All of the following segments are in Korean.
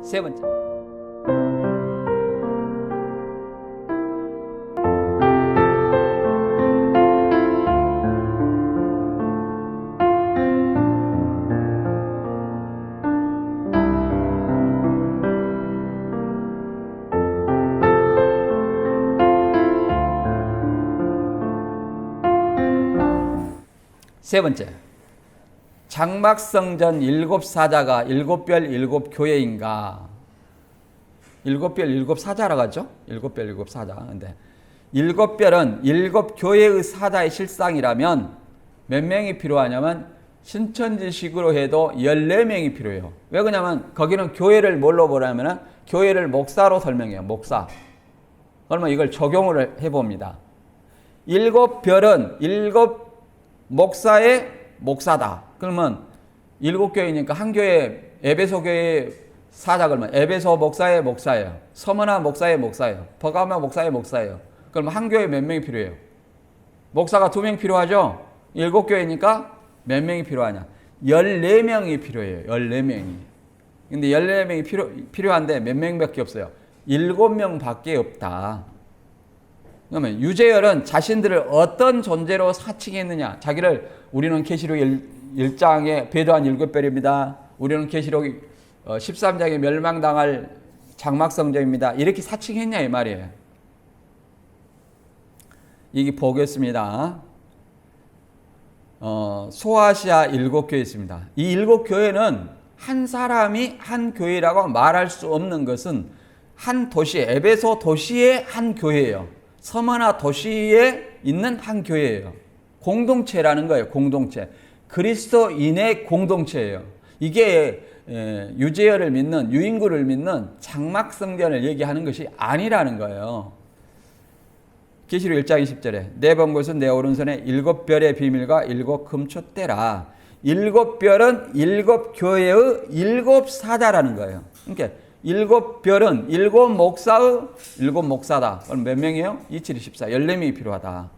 세 번째. 세 번째, 장막성전 일곱 사자가 일곱 별 일곱 교회인가? 일곱 별 일곱 사자라고 하죠? 일곱 별 일곱 사자. 근데 일곱 별은 일곱 교회의 사자의 실상이라면 몇 명이 필요하냐면 신천지식으로 해도 14명이 필요해요. 왜 그러냐면 거기는 교회를 뭘로 보냐면 교회를 목사로 설명해요. 목사. 그러면 이걸 적용을 해봅니다. 일곱 별은 일곱 목사의 목사다. 그러면 일곱 교회니까 한 교회, 에베소 교회 사자 그러면 에베소 목사의 목사예요. 서머나 목사의 목사예요. 버가마 목사의 목사예요. 그러면 한 교회에 몇 명이 필요해요? 목사가 2명 필요하죠? 일곱 교회니까 몇 명이 필요하냐? 14명이 필요해요. 14명이. 근데 14명이 필요한데 몇 명밖에 없어요? 7명밖에 없다. 그러면 유재열은 자신들을 어떤 존재로 사칭했느냐? 자기를 우리는 계시록 1장에 배도한 7별입니다. 우리는 계시록 13장에 멸망당할 장막성전입니다. 이렇게 사칭했냐 이 말이에요. 이게 보겠습니다. 소아시아 7교회 있습니다. 이 7교회는 한 사람이 한 교회라고 말할 수 없는 것은 한 도시, 에베소 도시의 한 교회예요. 서머나 도시에 있는 한 교회예요. 공동체라는 거예요. 공동체. 그리스도인의 공동체예요. 이게 유재열을 믿는, 유인구를 믿는 장막성전을 얘기하는 것이 아니라는 거예요. 계시록 1장 20절에 내 본 것은 내 오른손에 7별의 비밀과 7 금초대라. 7별은 7교회의 7사자라는 거예요. 그러니까 7별은 7 목사의 7 목사다. 그럼 몇 명이에요? 27, 24. 14명이 필요하다.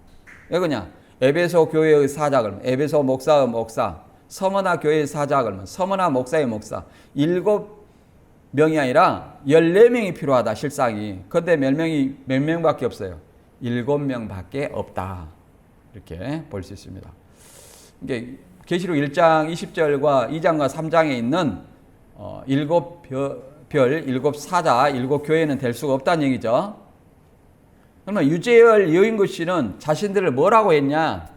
왜 그러냐? 에베소 교회의 사자 그러면 에베소 목사의 목사, 서머나 교회의 사자 그러면 서머나 목사의 목사. 7명이 아니라 14명이 필요하다. 실상이. 그런데 몇 명밖에 없어요? 7명밖에 없다. 이렇게 볼 수 있습니다. 이게 계시록 1장 20절과 2장과 3장에 있는 7별, 7사자, 7교회는 될 수가 없다는 얘기죠. 그러면 유재열, 유인구 씨는 자신들을 뭐라고 했냐?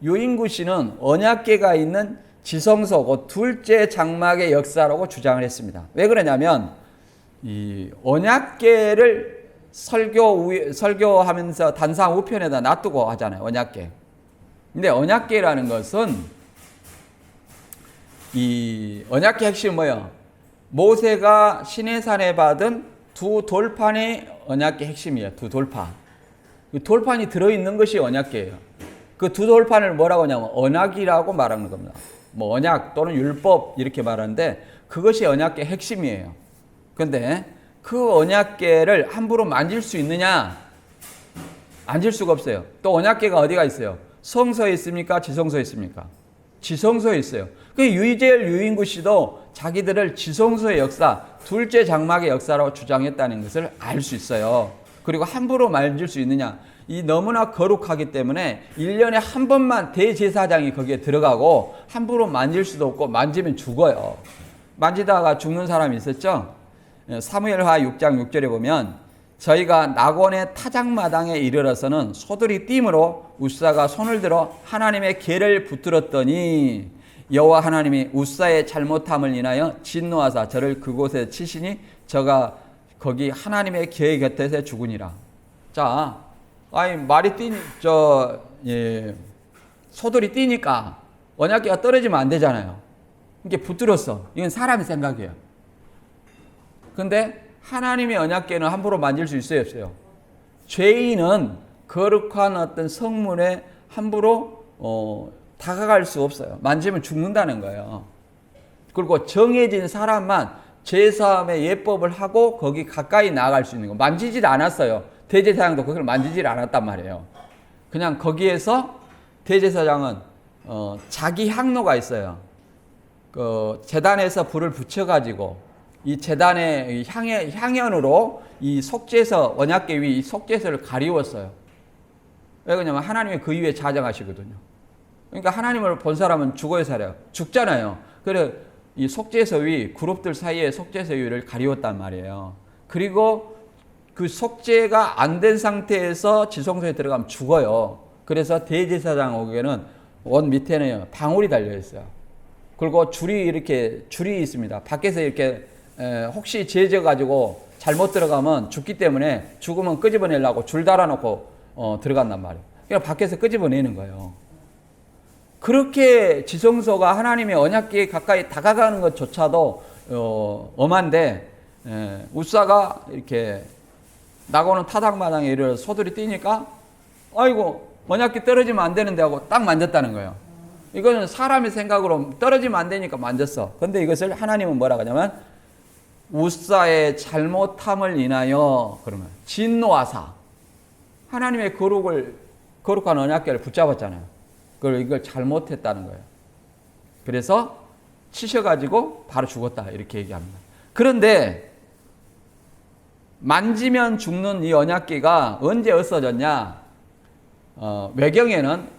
유인구 씨는 언약궤가 있는 지성소, 그 둘째 장막의 역사라고 주장을 했습니다. 왜 그러냐면 이 언약궤를 설교하면서 단상 우편에다 놔두고 하잖아요. 언약궤. 근데 언약궤라는 것은 이 언약궤 핵심은 뭐예요? 모세가 시내산에 받은 2 돌판이 언약궤 핵심이에요. 2 돌판. 그 돌판이 들어있는 것이 언약궤예요. 그 2 돌판을 뭐라고 하냐면 언약이라고 말하는 겁니다. 뭐 언약 또는 율법 이렇게 말하는데 그것이 언약궤 핵심이에요. 그런데 그 언약궤를 함부로 만질 수 있느냐? 만질 수가 없어요. 또 언약궤가 어디가 있어요? 성소에 있습니까? 지성소에 있습니까? 지성소에 있어요. 그 유재열, 유인구 씨도 자기들을 지성소의 역사, 둘째 장막의 역사라고 주장했다는 것을 알 수 있어요. 그리고 함부로 만질 수 있느냐? 이 너무나 거룩하기 때문에 1년에 한 번만 대제사장이 거기에 들어가고 함부로 만질 수도 없고 만지면 죽어요. 만지다가 죽는 사람이 있었죠? 사무엘하 6장 6절에 보면 저희가 낙원의 타작마당에 이르러서는 소들이 띠므로 웃사가 손을 들어 하나님의 궤를 붙들었더니 여호와 하나님이 웃사의 잘못함을 인하여 진노하사 저를 그곳에 치시니 저가 거기 하나님의 궤 곁에서 죽으니라. 자, 말이 소들이 뛰니까 언약궤가 떨어지면 안 되잖아요. 이게 붙들었어. 이건 사람의 생각이에요. 근데 하나님의 언약궤는 함부로 만질 수 있어요, 없어요? 죄인은 거룩한 어떤 성문에 함부로 다가갈 수 없어요. 만지면 죽는다는 거예요. 그리고 정해진 사람만 제사함의 예법을 하고 거기 가까이 나아갈 수 있는 거. 만지질 않았어요. 대제사장도 그걸 만지질 않았단 말이에요. 그냥 거기에서 대제사장은 자기 향로가 있어요. 그 제단에서 불을 붙여가지고 이 제단의 향연으로 이 속죄서 언약궤 위 속죄서를 가리웠어요. 왜 그러냐면 하나님이 그 위에 자정하시거든요. 그러니까 하나님을 본 사람은 죽어야 살아요. 죽잖아요. 그래 이 속죄서 위 그룹들 사이에 속죄서 위를 가리웠단 말이에요. 그리고 그 속죄가 안 된 상태에서 지성소에 들어가면 죽어요. 그래서 대제사장 옥에는 원 밑에는 방울이 달려 있어요. 그리고 줄이 있습니다. 밖에서 이렇게 혹시 죄져 가지고 잘못 들어가면 죽기 때문에 죽으면 끄집어내려고 줄 달아놓고 들어간단 말이에요. 그냥 밖에서 끄집어내는 거예요. 그렇게 지성소가 하나님의 언약궤에 가까이 다가가는 것조차도 엄한데 우사가 이렇게 나고는 타작마당에 이르러 소들이 뛰니까 아이고 언약궤 떨어지면 안 되는데 하고 딱 만졌다는 거예요. 이거는 사람의 생각으로 떨어지면 안 되니까 만졌어. 근데 이것을 하나님은 뭐라고 하냐면 우사의 잘못함을 인하여 그러면 진노하사 하나님의 거룩한 언약궤를 붙잡았잖아요. 이걸 잘못했다는 거예요. 그래서 치셔가지고 바로 죽었다 이렇게 얘기합니다. 그런데 만지면 죽는 이 언약궤가 언제 없어졌냐? 외경에는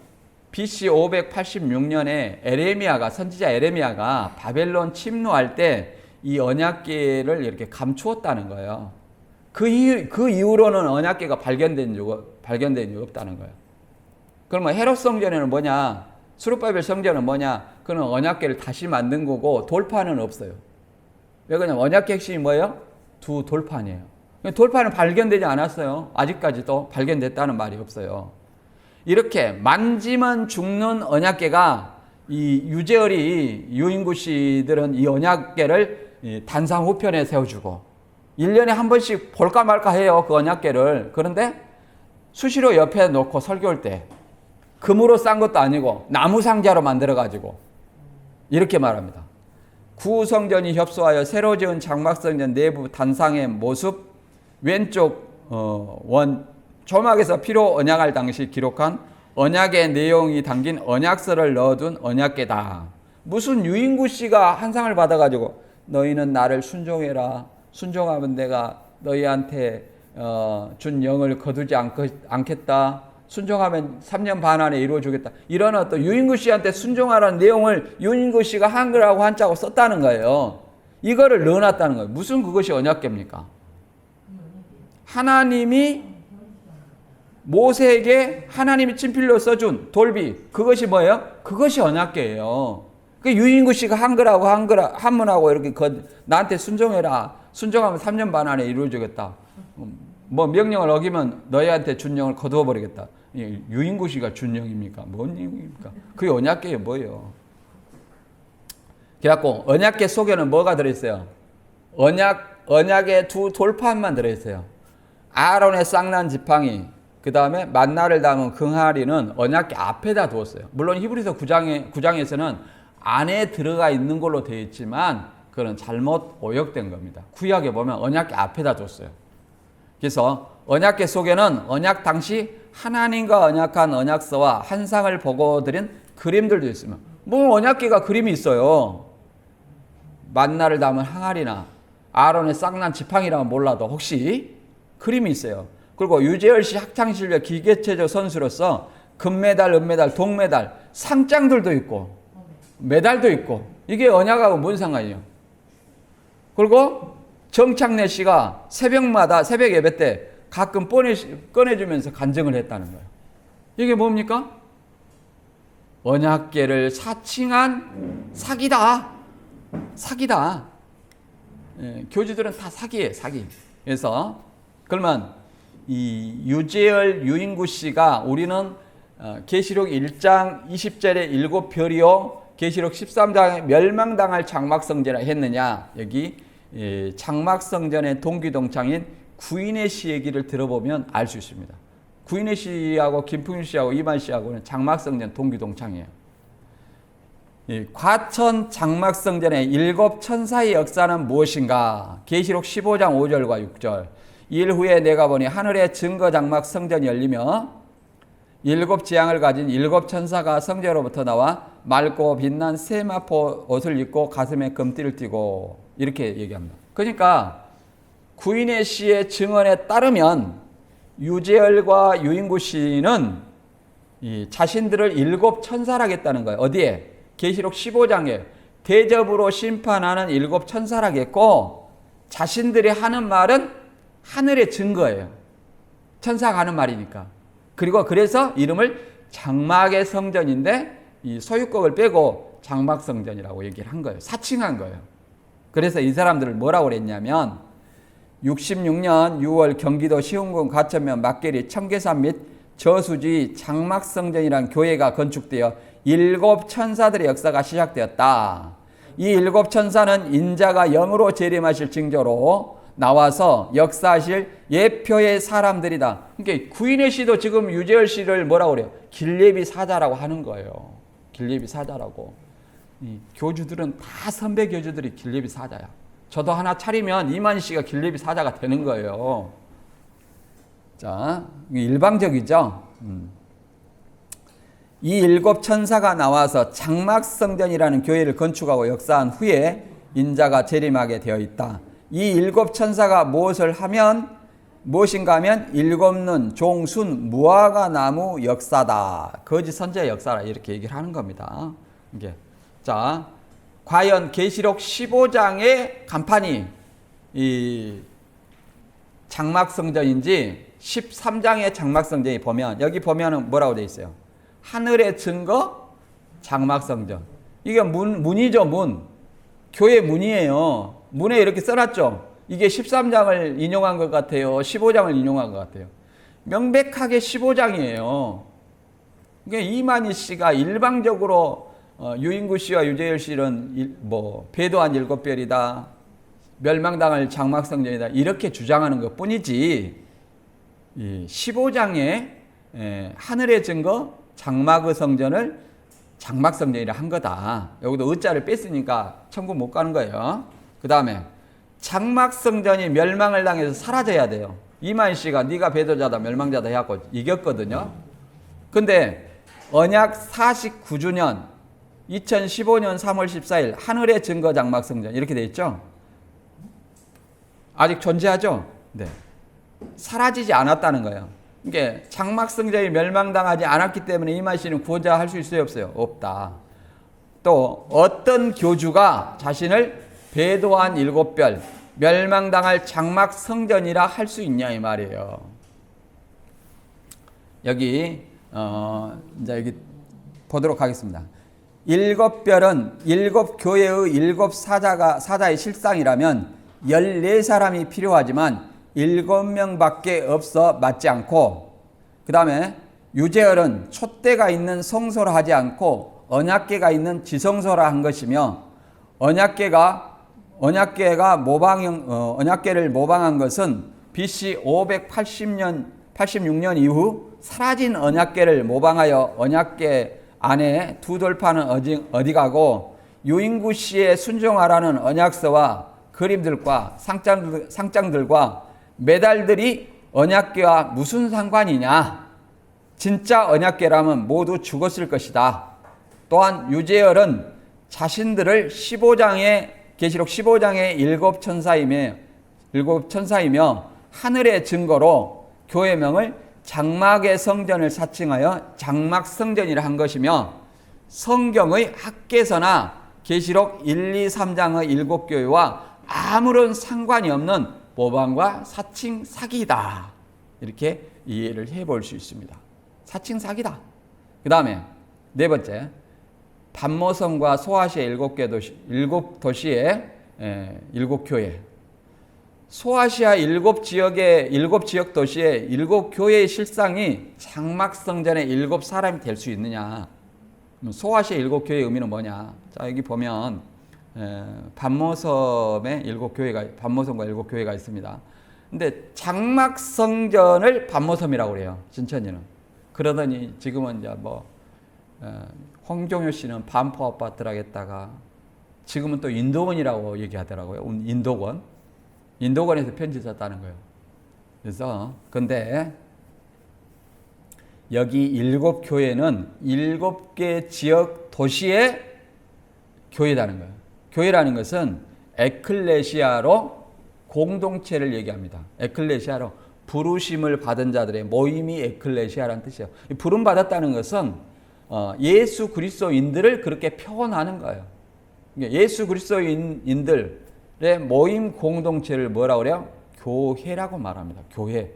BC 586년에 선지자 에레미야가 바벨론 침노할 때 이 언약궤를 이렇게 감추었다는 거예요. 그 이후로는 언약궤가 발견된 적 없다는 거예요. 그러면 헤롯 성전에는 뭐냐? 스룹바벨 성전은 뭐냐? 그는 언약궤를 다시 만든 거고 돌판은 없어요. 왜 그러냐면 언약궤 핵심이 뭐예요? 두 돌판이에요. 돌판은 발견되지 않았어요. 아직까지도 발견됐다는 말이 없어요. 이렇게 만지면 죽는 언약궤가 이 유재열이 유인구씨들은 이 언약궤를 단상 우편에 세워주고 1년에 한 번씩 볼까 말까 해요. 그 언약궤를. 그런데 수시로 옆에 놓고 설교할 때 금으로 싼 것도 아니고 나무 상자로 만들어가지고 이렇게 말합니다. 구성전이 협소하여 새로 지은 장막성전 내부 단상의 모습 왼쪽 원 조막에서 피로 언약할 당시 기록한 언약의 내용이 담긴 언약서를 넣어둔 언약궤다. 무슨 유인구 씨가 한 상을 받아가지고 너희는 나를 순종해라. 순종하면 내가 너희한테 준 영을 거두지 않겠다. 순종하면 3년 반 안에 이루어주겠다. 이런 어떤 유인구 씨한테 순종하라는 내용을 유인구 씨가 한글하고 한자하고 썼다는 거예요. 이거를 넣어놨다는 거예요. 무슨 그것이 언약궤입니까? 하나님이 모세에게 하나님이 친필로 써준 돌비 그것이 뭐예요? 그것이 언약궤예요. 그 유인구 씨가 한글하고 한문하고 이렇게 나한테 순종해라. 순종하면 3년 반 안에 이루어지겠다. 뭐 명령을 어기면 너희한테 준 영을 거두어 버리겠다. 유인구 씨가 준 영입니까? 뭔 영입니까? 그게 언약궤예요, 뭐예요? 그래갖고 언약궤 속에는 뭐가 들어있어요? 언약의 두 돌판만 들어있어요. 아론의 쌍난 지팡이, 그 다음에 만나를 담은 긍하리는 언약궤 앞에다 두었어요. 물론 히브리서 9장에서는 안에 들어가 있는 걸로 되어 있지만 그건 잘못 오역된 겁니다. 구약에 보면 언약궤 앞에다 뒀어요. 그래서 언약궤 속에는 언약 당시 하나님과 언약한 언약서와 한상을 보고 드린 그림들도 있으면 뭐 언약궤가 그림이 있어요. 만나를 담은 항아리나 아론의 쌍난 지팡이라면 몰라도 혹시 그림이 있어요. 그리고 유재열씨 학창시절 기계체조 선수로서 금메달, 은메달, 동메달, 상장들도 있고 메달도 있고 이게 언약하고 뭔 상관이에요? 그리고 정창래 씨가 새벽마다 새벽 예배 때 가끔 꺼내주면서 간증을 했다는 거예요. 이게 뭡니까? 언약궤를 사칭한 사기다. 사기다. 교주들은 다 사기예요, 사기. 그래서 그러면 이 유재열 유인구 씨가 우리는 계시록 1장 20절에 7별이요 계시록 13장에 멸망당할 장막성전이라 했느냐. 여기 장막성전의 동기동창인 구인의 씨 얘기를 들어보면 알 수 있습니다. 구인의 씨하고 김풍일 씨하고 이만 씨하고는 장막성전 동기동창이에요. 과천 장막성전의 7천사의 역사는 무엇인가? 계시록 15장 5절과 6절. 일 후에 내가 보니 하늘의 증거 장막성전이 열리며 7 재앙을 가진 7 천사가 성전으로부터 나와 맑고 빛난 세마포 옷을 입고 가슴에 금띠를 띠고 이렇게 얘기합니다. 그러니까 구인혜 씨의 증언에 따르면 유재열과 유인구 씨는 이 자신들을 일곱 천사라겠다는 거예요. 어디에? 계시록 15장에 대접으로 심판하는 일곱 천사라겠고, 자신들이 하는 말은 하늘의 증거예요. 천사가 하는 말이니까. 그리고 그래서 이름을 장막의 성전인데 이 소유격을 빼고 장막 성전이라고 얘기를 한 거예요. 사칭한 거예요. 그래서 이 사람들을 뭐라고 그랬냐면 66년 6월 경기도 시흥군 가천면 막계리 청계산 및 저수지 장막성전이라는 교회가 건축되어 일곱 천사들의 역사가 시작되었다. 이 일곱 천사는 인자가 영으로 재림하실 징조로 나와서 역사하실 예표의 사람들이다. 그러니까 구인혜 씨도 지금 유재열 씨를 뭐라고 그래요? 길예비 사자라고 하는 거예요. 길예비 사자라고. 이 교주들은 다 선배 교주들이 길예비 사자야. 저도 하나 차리면 이만희 씨가 길예비 사자가 되는 거예요. 자, 일방적이죠. 이 일곱 천사가 나와서 장막성전이라는 교회를 건축하고 역사한 후에 인자가 재림하게 되어 있다. 이 일곱 천사가 무엇인가 하면 일곱 눈, 종순, 무화과 나무 역사다. 거짓 선지자 역사라 이렇게 얘기를 하는 겁니다. 이게. 자, 과연 계시록 15장의 간판이 이 장막성전인지 13장의 장막성전이 보면 여기 보면은 뭐라고 되어 있어요? 하늘의 증거 장막성전. 이게 문이죠, 문. 교회 문이에요. 문에 이렇게 써놨죠. 이게 13장을 인용한 것 같아요. 15장을 인용한 것 같아요. 명백하게 15장이에요. 그러니까 이만희 씨가 일방적으로 유인구 씨와 유재열 씨는 배도한 일곱 별이다, 멸망당할 장막성전이다 이렇게 주장하는 것 뿐이지, 이 15장에 하늘의 증거 장막의 성전을 장막성전이라 한 거다. 여기도 의자를 뺐으니까 천국 못 가는 거예요. 그 다음에 장막성전이 멸망을 당해서 사라져야 돼요. 이만희 씨가 네가 배도자다 멸망자다 해갖고 이겼거든요. 근데 언약 49주년 2015년 3월 14일 하늘의 증거 장막성전 이렇게 돼 있죠. 아직 존재하죠. 네. 사라지지 않았다는 거예요. 그러니까 장막성전이 멸망당하지 않았기 때문에 이만희 씨는 구원자 할 수 있어요, 없어요? 없다. 또 어떤 교주가 자신을 배도한 일곱 별, 멸망당할 장막성전이라 할 수 있냐 이 말이에요. 여기 이제 여기 보도록 하겠습니다. 일곱 별은 일곱 교회의 일곱 사자의 실상이라면 14사람이 필요하지만 7명밖에 없어 맞지 않고, 그 다음에 유재열은 촛대가 있는 성소라 하지 않고 언약궤가 있는 지성소라 한 것이며, 언약궤를 모방한 것은 BC 586년 이후 사라진 언약궤를 모방하여 언약궤 안에 두 돌파는 어디 가고, 유인구 씨의 순종하라는 언약서와 그림들과 상장들과 메달들이 언약궤와 무슨 상관이냐? 진짜 언약궤라면 모두 죽었을 것이다. 또한 유재열은 자신들을 계시록 15장의 일곱 천사이며 하늘의 증거로 교회명을 장막의 성전을 사칭하여 장막성전이라 한 것이며, 성경의 학계서나 계시록 1, 2, 3장의 일곱 교회와 아무런 상관이 없는 모방과 사칭 사기다. 이렇게 이해를 해볼 수 있습니다. 사칭 사기다. 그 다음에 네 번째, 반모성과 소아시아 일곱 도시의 일곱 교회. 소아시아 일곱 지역 도시의 일곱 교회의 실상이 장막성전의 일곱 사람이 될 수 있느냐? 소아시아 일곱 교회의 의미는 뭐냐? 자, 여기 보면 반모섬과 일곱 교회가 있습니다. 근데 장막성전을 반모섬이라고 그래요, 진천이는. 그러더니 지금은 이제 홍종효 씨는 반포 아파트라고 했다가 지금은 또 인도원이라고 얘기하더라고요. 인도원에서 편지 썼다는 거예요. 그래서 근데 여기 일곱 교회는 일곱 개 지역 도시의 교회라는 거예요. 교회라는 것은 에클레시아로 공동체를 얘기합니다. 에클레시아로 부르심을 받은 자들의 모임이 에클레시아라는 뜻이에요. 부름 받았다는 것은 예수 그리스도인들을 그렇게 표현하는 거예요. 예수 그리스도인들의 모임 공동체를 뭐라고 그래요? 교회라고 말합니다. 교회.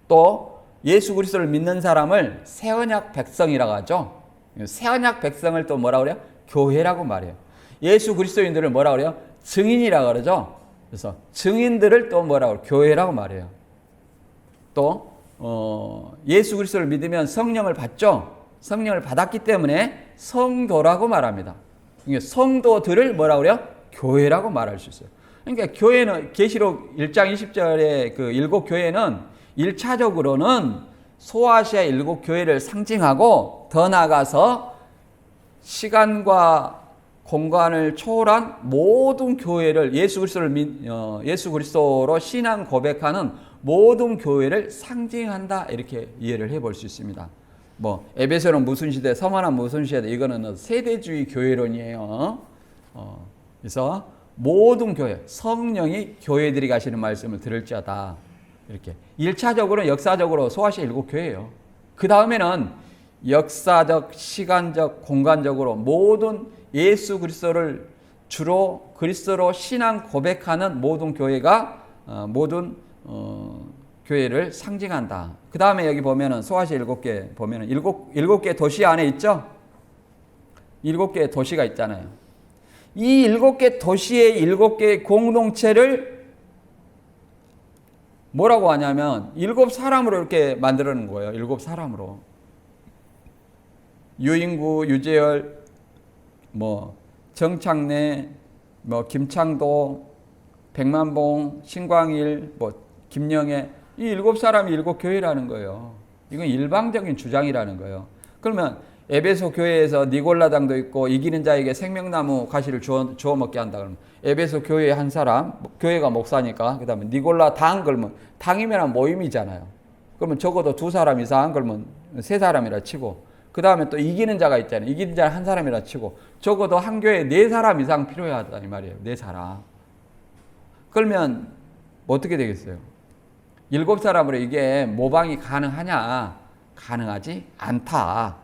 또 예수 그리스도를 믿는 사람을 새 언약 백성이라고 하죠. 새 언약 백성을 또 뭐라고 그래요? 교회라고 말해요. 예수 그리스도인들을 뭐라고 그래요? 증인이라고 그러죠. 그래서 증인들을 또 뭐라고 그래요? 교회라고 말해요. 또 예수 그리스도를 믿으면 성령을 받죠. 성령을 받았기 때문에 성도라고 말합니다. 성도들을 뭐라고 그래요? 교회라고 말할 수 있어요. 그러니까 교회는 계시록 1장 20절의 그 7교회는 1차적으로는 소아시아 7교회를 상징하고 더 나아가서 시간과 공간을 초월한 모든 교회를 예수 그리스도로 신앙 고백하는 모든 교회를 상징한다, 이렇게 이해를 해볼 수 있습니다. 뭐 에베소는 무슨 시대, 서머나 무슨 시대, 이거는 세대주의 교회론이에요. 그래서 모든 교회, 성령이 교회들이 가시는 말씀을 들을지어다, 이렇게 1차적으로 역사적으로 소아시아 7교회예요. 그 다음에는 역사적, 시간적, 공간적으로 모든 예수 그리스도를 주로 그리스도로 신앙 고백하는 모든 교회가 모든 교회를 상징한다. 그 다음에 여기 보면은 소아시아 7개 보면은 7개 도시 안에 있죠? 7개의 도시가 있잖아요. 이 7개 도시의 7개의 공동체를 뭐라고 하냐면 7사람으로 이렇게 만들어 놓은 거예요. 7사람으로. 유인구, 유재열, 뭐 정창래, 뭐 김창도, 백만봉, 신광일, 뭐 김영애, 이 7사람이 7교회라는 거예요. 이건 일방적인 주장이라는 거예요. 그러면 에베소 교회에서 니골라당도 있고 이기는 자에게 생명나무 가시를 주워 먹게 한다 그러면 에베소 교회의 한 사람, 교회가 목사니까, 그 다음에 니골라당 그러면 당이면 모임이잖아요. 그러면 적어도 2사람 이상, 그러면 3사람이라 치고, 그 다음에 또 이기는 자가 있잖아요. 이기는 자 한 사람이라 치고 적어도 한 교회에 4사람 이상 필요하다 이 말이에요. 4사람. 그러면 어떻게 되겠어요? 7사람으로 이게 모방이 가능하냐? 가능하지 않다.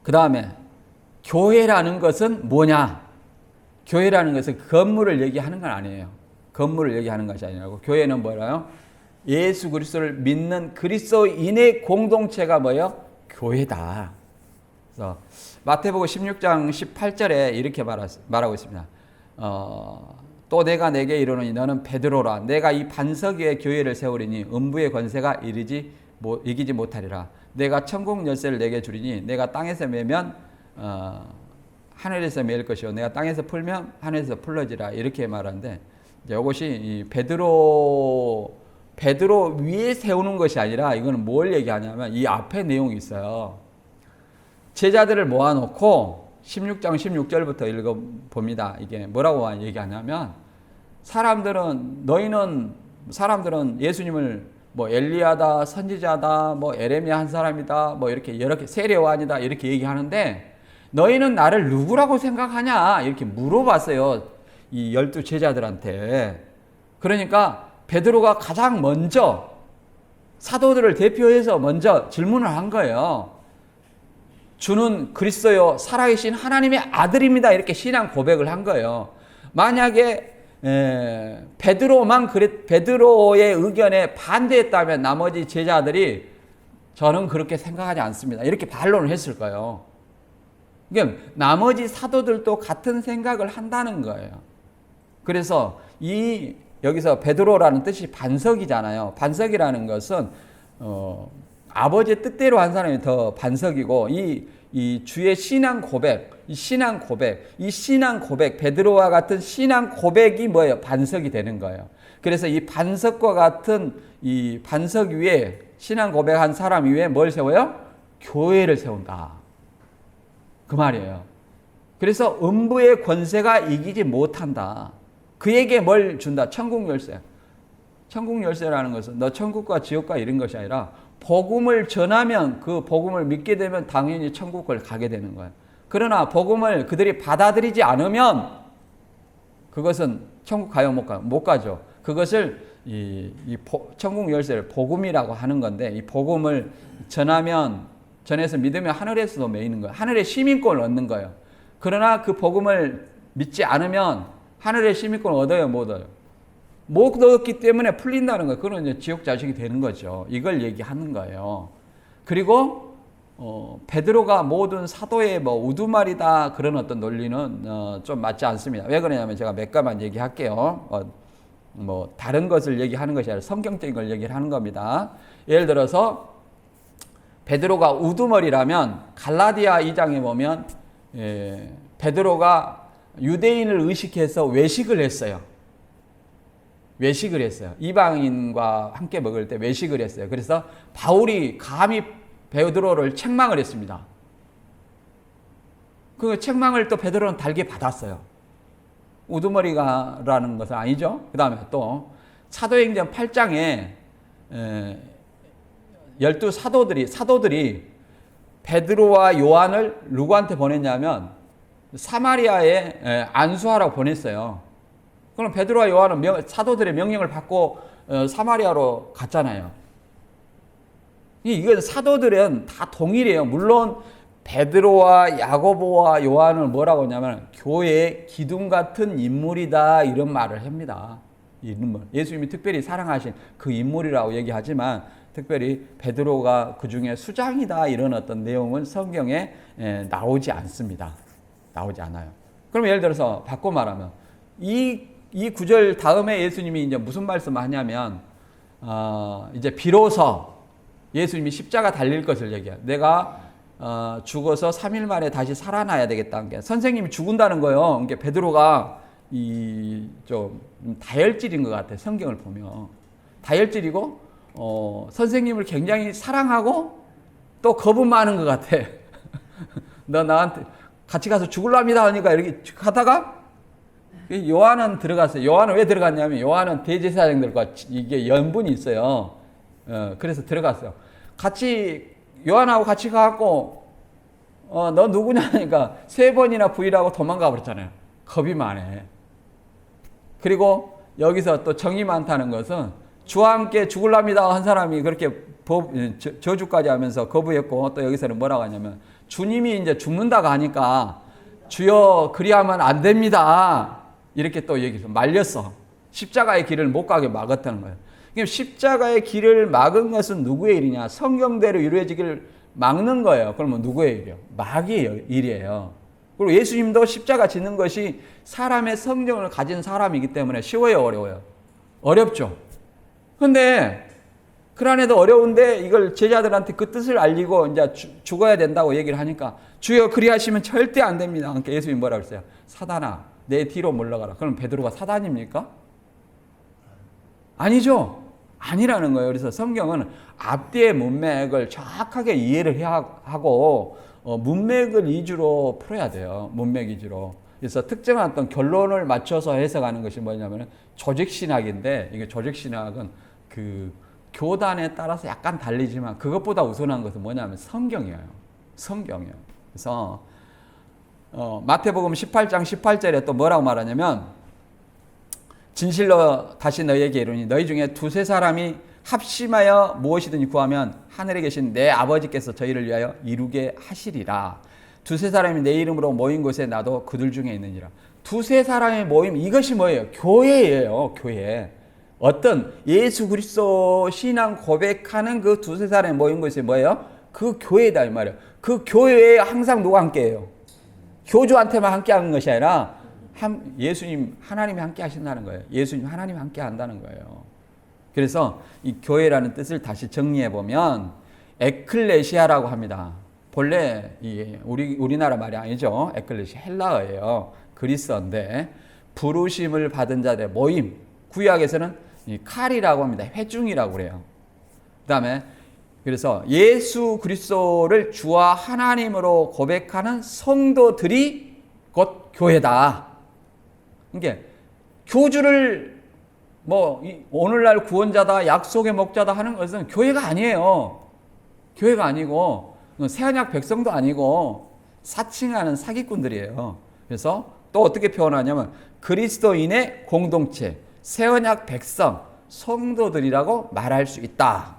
그 다음에 교회라는 것은 뭐냐? 교회라는 것은 건물을 얘기하는 건 아니에요. 건물을 얘기하는 것이 아니라고. 교회는 뭐라요? 예수 그리스도를 믿는 그리스도인의 공동체가 뭐예요? 교회다. 그래서 마태복음 16장 18절에 이렇게 말하고 있습니다. 또 내가 내게 이르노니 너는 베드로라. 내가 이 반석 위에 교회를 세우리니 음부의 권세가 이기지 못하리라. 내가 천국 열쇠를 내게 주리니 내가 땅에서 매면 하늘에서 매일 것이요 내가 땅에서 풀면 하늘에서 풀러지라. 이렇게 말하는데 이것이 이 베드로 위에 세우는 것이 아니라 이거는 뭘 얘기하냐면 이 앞에 내용이 있어요. 제자들을 모아놓고 16장 16절부터 읽어봅니다. 이게 뭐라고 얘기하냐면 사람들은 예수님을 뭐 엘리야다, 선지자다, 뭐 에레미야 한 사람이다, 뭐 이렇게 여러 개 세례요한이다 이렇게 얘기하는데 너희는 나를 누구라고 생각하냐 이렇게 물어봤어요. 이 12 제자들한테. 그러니까 베드로가 가장 먼저 사도들을 대표해서 먼저 질문을 한 거예요. 주는 그리스도요 살아계신 하나님의 아들입니다. 이렇게 신앙 고백을 한 거예요. 만약에 베드로의 의견에 반대했다면 나머지 제자들이 저는 그렇게 생각하지 않습니다. 이렇게 반론을 했을 거예요. 그러니까 나머지 사도들도 같은 생각을 한다는 거예요. 그래서 여기서 베드로라는 뜻이 반석이잖아요. 반석이라는 것은 아버지의 뜻대로 한 사람이 더 반석이고 이 주의 신앙 고백, 베드로와 같은 신앙 고백이 뭐예요? 반석이 되는 거예요. 그래서 이 반석과 같은 이 반석 위에 신앙 고백한 사람 위에 뭘 세워요? 교회를 세운다. 그 말이에요. 그래서 음부의 권세가 이기지 못한다. 그에게 뭘 준다? 천국 열쇠. 천국 열쇠라는 것은 너 천국과 지옥과 이런 것이 아니라 복음을 전하면 그 복음을 믿게 되면 당연히 천국을 가게 되는 거예요. 그러나 복음을 그들이 받아들이지 않으면 그것은 천국 가요 못 가요? 못 가죠. 그것을 천국 열쇠를 복음이라고 하는 건데 이 복음을 전해서 믿으면 하늘에서도 매이는 거예요. 하늘의 시민권을 얻는 거예요. 그러나 그 복음을 믿지 않으면 하늘의 시민권을 얻어요, 못 얻어요? 못 얻었기 때문에 풀린다는 거예요. 그건 이제 지옥 자식이 되는 거죠. 이걸 얘기하는 거예요. 그리고 베드로가 모든 사도의 우두머리다 그런 어떤 논리는 좀 맞지 않습니다. 왜 그러냐면 제가 몇 가지만 얘기할게요. 다른 것을 얘기하는 것이 아니라 성경적인 걸 얘기를 하는 겁니다. 예를 들어서 베드로가 우두머리라면 갈라디아 2장에 보면 베드로가 유대인을 의식해서 외식을 했어요. 이방인과 함께 먹을 때 외식을 했어요. 그래서 바울이 감히 베드로를 책망을 했습니다. 그 책망을 또 베드로는 달게 받았어요. 우두머리가라는 것은 아니죠. 그 다음에 또 사도행전 8장에 12사도들이 베드로와 요한을 누구한테 보냈냐면 사마리아에 안수하라고 보냈어요. 그럼 베드로와 요한은 사도들의 명령을 받고 사마리아로 갔잖아요. 이건 사도들은 다 동일해요. 물론 베드로와 야고보와 요한을 뭐라고 하냐면 교회의 기둥 같은 인물이다 이런 말을 합니다. 예수님이 특별히 사랑하신 그 인물이라고 얘기하지만 특별히 베드로가 그 중에 수장이다 이런 어떤 내용은 성경에 나오지 않습니다. 나오지 않아요. 그럼 예를 들어서 바꿔 말하면 이 구절 다음에 예수님이 이제 무슨 말씀을 하냐면 이제 비로소 예수님이 십자가 달릴 것을 얘기해요. 내가 죽어서 3일 만에 다시 살아나야 되겠다는 게 선생님이 죽은다는 거예요. 그러니까 베드로가 좀 다혈질인 것 같아요. 성경을 보면 다혈질이고 선생님을 굉장히 사랑하고 또 겁은 많은 것 같아. 너 나한테 같이 가서 죽을랍니다 하니까 이렇게 가다가 요한은 들어갔어요. 요한은 왜 들어갔냐면 요한은 대제사장들과 이게 연분이 있어요. 그래서 들어갔어요. 요한하고 같이 가갖고 너 누구냐 하니까 3번이나 부인하고 도망가 버렸잖아요. 겁이 많아. 그리고 여기서 또 정이 많다는 것은 주와 함께 죽을랍니다 한 사람이 그렇게 저주까지 하면서 거부했고 또 여기서는 뭐라고 하냐면 주님이 이제 죽는다고 하니까 주여 그리하면 안 됩니다. 이렇게 또 얘기해서 말렸어. 십자가의 길을 못 가게 막았다는 거예요. 그럼 십자가의 길을 막은 것은 누구의 일이냐? 성경대로 이루어지기를 막는 거예요. 그러면 누구의 일이에요? 마귀의 일이에요. 그리고 예수님도 십자가 짓는 것이 사람의 성정을 가진 사람이기 때문에 쉬워요, 어려워요? 어렵죠. 근데 그 안에도 어려운데 이걸 제자들한테 그 뜻을 알리고 이제 죽어야 된다고 얘기를 하니까 주여 그리하시면 절대 안 됩니다. 그러니까 예수님이 뭐라고 했어요? 사단아, 내 뒤로 물러가라. 그럼 베드로가 사단입니까? 아니죠. 아니라는 거예요. 그래서 성경은 앞뒤의 문맥을 정확하게 이해를 해야 하고 문맥을 위주로 풀어야 돼요. 문맥 위주로. 그래서 특정한 어떤 결론을 맞춰서 해석하는 것이 뭐냐면 조직신학인데 이게 조직신학은 그 교단에 따라서 약간 달리지만 그것보다 우선한 것은 뭐냐면 성경이에요. 성경이에요. 그래서 마태복음 18장 18절에 또 뭐라고 말하냐면 진실로 다시 너희에게 이르니 너희 중에 두세 사람이 합심하여 무엇이든지 구하면 하늘에 계신 내 아버지께서 저희를 위하여 이루게 하시리라. 두세 사람이 내 이름으로 모인 곳에 나도 그들 중에 있느니라. 두세 사람의 모임 이것이 뭐예요? 교회예요. 교회. 어떤 예수 그리스도 신앙 고백하는 그 두세 사람이 모인 곳이 뭐예요? 그 교회다 이 말이에요. 그 교회에 항상 누가 함께해요? 교주한테만 함께하는 것이 아니라 예수님 하나님이 함께 하신다는 거예요. 예수님 하나님이 함께 한다는 거예요. 그래서 이 교회라는 뜻을 다시 정리해 보면 에클레시아라고 합니다. 본래 우리나라 말이 아니죠. 에클레시아 헬라어예요. 그리스어인데 부르심을 받은 자들의 모임. 구약에서는 이 칼이라고 합니다. 회중이라고 그래요. 그다음에 그래서 예수 그리스도를 주와 하나님으로 고백하는 성도들이 곧 교회다. 그러니까 교주를 오늘날 구원자다, 약속의 목자다 하는 것은 교회가 아니에요. 교회가 아니고 새언약 백성도 아니고 사칭하는 사기꾼들이에요. 그래서 또 어떻게 표현하냐면 그리스도인의 공동체, 새언약 백성, 성도들이라고 말할 수 있다.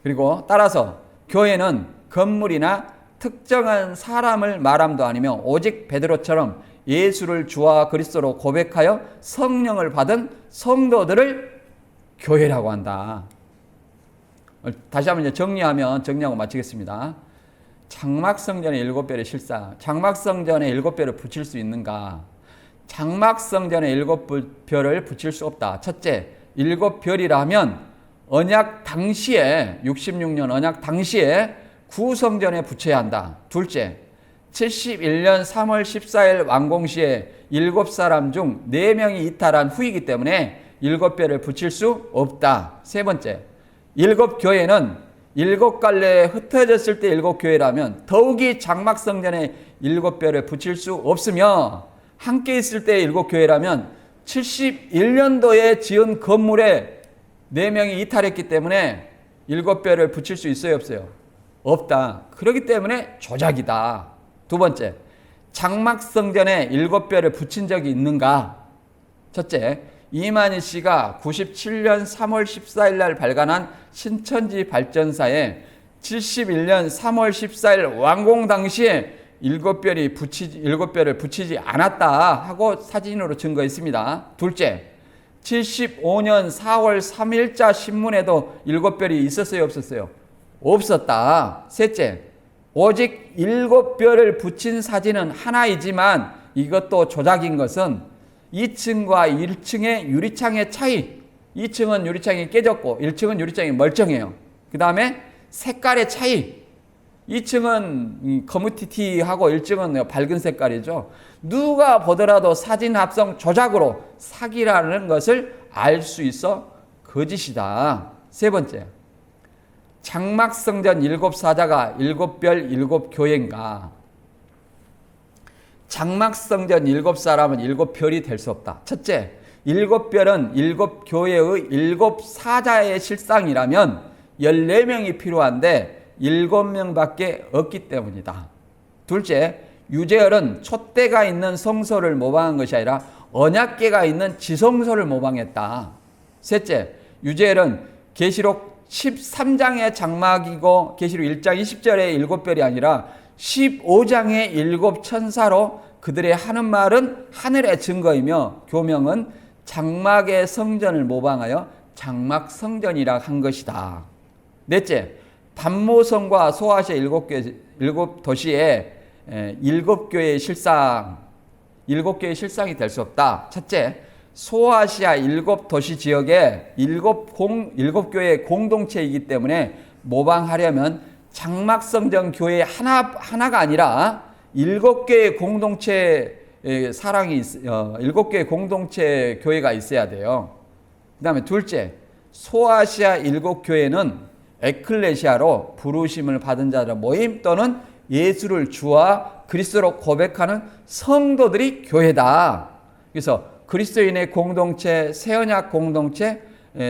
그리고 따라서 교회는 건물이나 특정한 사람을 말함도 아니며 오직 베드로처럼 예수를 주와 그리스도로 고백하여 성령을 받은 성도들을 교회라고 한다. 다시 한번 이제 정리하고 마치겠습니다. 장막성전의 7별의 실상. 장막성전에 7별을 붙일 수 있는가? 장막성전에 7별을 붙일 수 없다. 첫째, 7별이라면 언약 당시에 66년 언약 당시에 구성전에 붙여야 한다. 둘째, 71년 3월 14일 완공 시에 7사람 중 4명이 이탈한 후이기 때문에 7별을 붙일 수 없다. 세 번째, 7교회는 7갈래에 흩어졌을 때 7교회라면 더욱이 장막성전에 7별을 붙일 수 없으며 함께 있을 때 7교회라면 71년도에 지은 건물에 4명이 이탈했기 때문에 7별을 붙일 수 있어요, 없어요? 없다. 그렇기 때문에 조작이다. 두 번째, 장막성전에 7별을 붙인 적이 있는가? 첫째, 이만희 씨가 97년 3월 14일 날 발간한 신천지 발전사에 71년 3월 14일 완공 당시에 7별을 붙이지 않았다 하고 사진으로 증거했습니다. 둘째, 75년 4월 3일자 신문에도 7별이 있었어요, 없었어요? 없었다. 셋째, 오직 7별을 붙인 사진은 하나이지만 이것도 조작인 것은 2층과 1층의 유리창의 차이. 2층은 유리창이 깨졌고 1층은 유리창이 멀쩡해요. 그 다음에 색깔의 차이. 2층은 커뮤니티하고 1층은 밝은 색깔이죠. 누가 보더라도 사진 합성 조작으로 사기라는 것을 알 수 있어 거짓이다. 세 번째, 장막성전 7사자가 7별 7교회인가? 장막성전 7사람은 7별이 될 수 없다. 첫째, 7별은 7교회의 7사자의 실상이라면 14명이 필요한데 7명밖에 없기 때문이다. 둘째, 유재열은 촛대가 있는 성소를 모방한 것이 아니라 언약궤가 있는 지성소를 모방했다. 셋째, 유재열은 계시록 13장의 장막이고 계시록 1장 20절의 7별이 아니라 15장의 7천사로 그들의 하는 말은 하늘의 증거이며 교명은 장막의 성전을 모방하여 장막성전이라 한 것이다. 넷째, 단모성과 소아시아 7도시의 7교회의 실상, 7교회의 실상이 될 수 없다. 첫째, 소아시아 7도시 지역의 7교회의 공동체이기 때문에 모방하려면 장막성전 교회 하나가 아니라 7개의 공동체 사랑이 7개의 공동체 교회가 있어야 돼요. 그 다음에 둘째, 소아시아 7교회는 에클레시아로 부르심을 받은 자들 모임 또는 예수를 주와 그리스도로 고백하는 성도들이 교회다. 그래서 그리스도인의 공동체, 새언약 공동체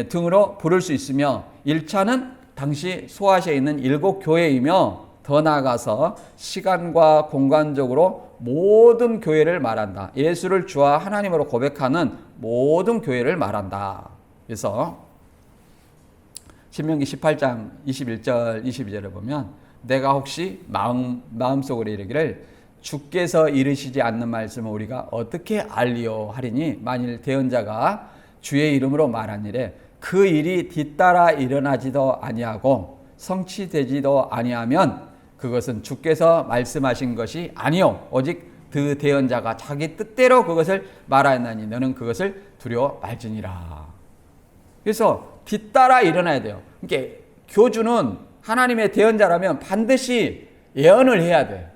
등으로 부를 수 있으며 1차는 당시 소아시아에 있는 7교회이며 더 나아가서 시간과 공간적으로 모든 교회를 말한다. 예수를 주와 하나님으로 고백하는 모든 교회를 말한다. 그래서 신명기 18장 21절 22절을 보면 내가 혹시 마음속으로 이르기를 주께서 이르시지 않는 말씀을 우리가 어떻게 알리오 하리니 만일 대언자가 주의 이름으로 말하니래 그 일이 뒤따라 일어나지도 아니하고 성취되지도 아니하면 그것은 주께서 말씀하신 것이 아니요 오직 그 대언자가 자기 뜻대로 그것을 말하였나니 너는 그것을 두려워 말지니라. 그래서 뒤따라 일어나야 돼요. 그러니까 교주는 하나님의 대언자라면 반드시 예언을 해야 돼요.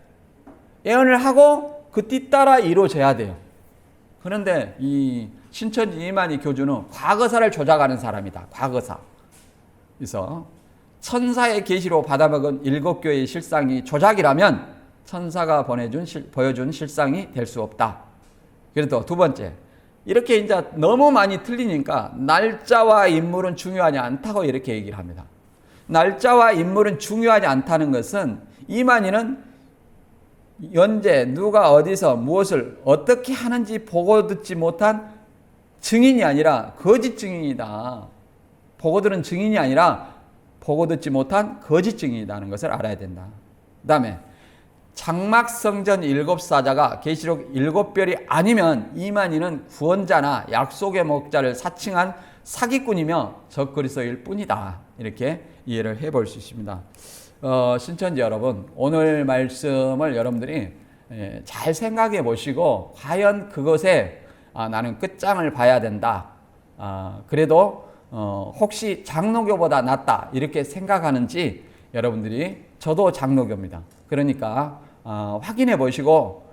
예언을 하고 그 뒤따라 이루어져야 돼요. 그런데 이 신천지 이만희 교주는 과거사를 조작하는 사람이다. 과거사. 그래서 천사의 계시로 받아먹은 7교회의 실상이 조작이라면 천사가 보여준 실상이 될 수 없다. 그래도 두 번째, 이렇게 이제 너무 많이 틀리니까 날짜와 인물은 중요하지 않다고 이렇게 얘기를 합니다. 날짜와 인물은 중요하지 않다는 것은 이만희는 언제 누가 어디서 무엇을 어떻게 하는지 보고 듣지 못한 증인이 아니라 거짓 증인이다. 보고 들은 증인이 아니라 보고 듣지 못한 거짓 증인이라는 것을 알아야 된다. 그 다음에 장막 성전 7사자가 계시록 7별이 아니면 이만희는 구원자나 약속의 목자를 사칭한 사기꾼이며 적그리스도일 뿐이다. 이렇게 이해를 해볼 수 있습니다. 신천지 여러분, 오늘 말씀을 여러분들이 잘 생각해 보시고 과연 그것에 나는 끝장을 봐야 된다. 그래도 혹시 장로교보다 낫다 이렇게 생각하는지 여러분들이, 저도 장로교입니다. 그러니까 확인해 보시고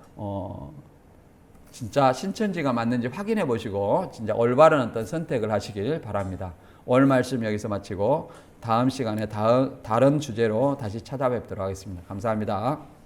진짜 신천지가 맞는지 확인해 보시고 진짜 올바른 어떤 선택을 하시길 바랍니다. 오늘 말씀 여기서 마치고 다음 시간에 다른 주제로 다시 찾아뵙도록 하겠습니다. 감사합니다.